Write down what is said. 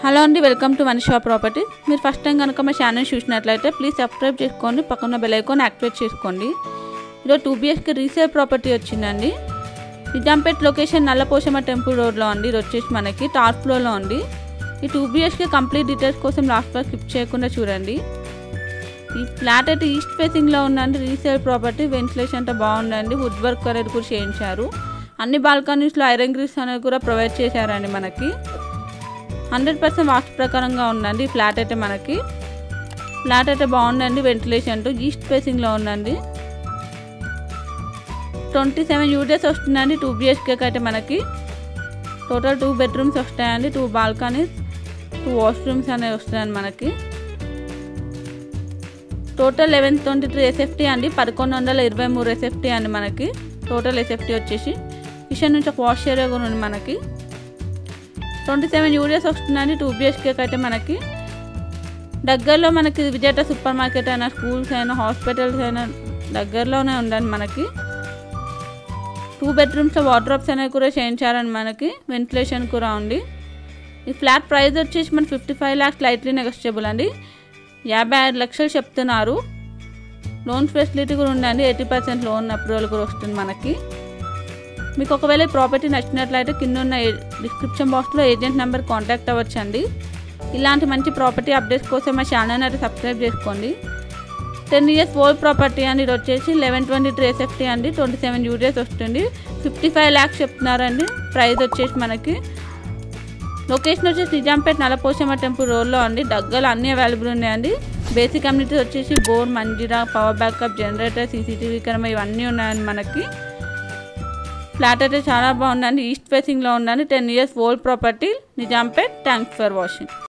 Hello అండి, welcome to వనిషా properties. మీరు first time కనుక మా ఛానల్ చూసినట్లయితే ప్లీజ్ సబ్స్క్రైబ్ చేసుకోండి, పక్కన బెల్ ఐకాన్ యాక్టివేట్ చేసుకోండి. ఈరోజు 2 BHK రీసేల్ ప్రాపర్టీ వచ్చిందండి. నిజాంపేట్ లొకేషన్ నల్లపోషమ్మ టెంపుల్ రోడ్లో అండి. ఇది వచ్చేసి మనకి టాప్ ఫ్లోర్లో ఉంది. ఈ 2 BHK కంప్లీట్ డీటెయిల్స్ కోసం లాస్ట్ వరకు స్కిప్ చేయకుండా చూడండి. ఈ ఫ్లాట్ అయితే ఈస్ట్ ఫేసింగ్లో ఉందండి. రీసేల్ ప్రాపర్టీ, వెంటిలేషన్ అంతా బాగుందండి. వుడ్ వర్క్ అనేది కూడా చేయించారు. అన్ని బాల్కనీస్లో ఐరన్ గ్రిల్స్ అనేది కూడా ప్రొవైడ్ చేశారండి. మనకి 100% వాస్తు ప్రకారంగా ఉందండి. ఫ్లాట్ అయితే మనకి ఫ్లాట్ అయితే బాగుందండి. వెంటిలేషన్ ఈస్ట్ ఫేసింగ్లో ఉందండి. 27 యూనిట్స్ వస్తుందండి. 2 BHK అయితే మనకి టోటల్ 2 బెడ్రూమ్స్ వస్తాయండి. 2 బాల్కనీస్, 2 వాష్రూమ్స్ అనేవి వస్తాయండి. మనకి టోటల్ 1123 SFT అండి. 1123 SFT అండి. మనకి టోటల్ SFT వచ్చేసి కిచెన్ నుంచి ఒక వాష్ ఏరియా కూడా ఉంది. మనకి 27 యూనిట్స్ వస్తుందండి. 2 BHK అయితే మనకి దగ్గరలో మనకి విజేత సూపర్ మార్కెట్ అయినా, స్కూల్స్ అయినా, హాస్పిటల్స్ అయినా దగ్గరలోనే ఉందండి. మనకి 2 బెడ్రూమ్స్ వార్డ్రోబ్స్ అనేవి కూడా చేయించారండి. మనకి వెంటిలేషన్ కూడా ఉంది. ఈ ఫ్లాట్ ప్రైస్ వచ్చేసి మన 55 lakhs లైట్లీ నెగోషియబుల్ అండి. 55 లక్షలు చెప్తున్నారు. లోన్ ఫెసిలిటీ కూడా ఉందండి. 80% లోన్ అప్రూవల్ కూడా వస్తుంది. మనకి మీకు ఒకవేళ ఈ ప్రాపర్టీ నచ్చినట్లయితే కింద ఉన్న డిస్క్రిప్షన్ బాక్స్లో ఏజెంట్ నెంబర్ కాంటాక్ట్ అవ్వచ్చండి. ఇలాంటి మంచి ప్రాపర్టీ అప్డేట్స్ కోసం మా ఛానల్ అయితే సబ్స్క్రైబ్ చేసుకోండి. 10 years ఓల్డ్ ప్రాపర్టీ అండి. ఇది వచ్చేసి 1123 SFT అండి. 27 యూనిట్స్ వస్తుంది. 55 lakhs చెప్తున్నారండి. ప్రైస్ వచ్చేసి మనకి లొకేషన్ వచ్చేసి నిజాంపేట్ నల్లపోషమ్మ టెంపుల్ రోడ్లో అండి. దగ్గరలో అన్నీ అవైలబుల్ ఉన్నాయండి. బేసిక్ కమ్యూనిటీస్ వచ్చేసి bore, Manjeera, power backup, generator, CCTV camera ఇవన్నీ ఉన్నాయండి. మనకి ఫ్లాట్ అయితే చాలా బాగుందండి. ఈస్ట్ ఫేసింగ్లో ఉందండి. 10 years old property, Nizampet. Thanks for watching.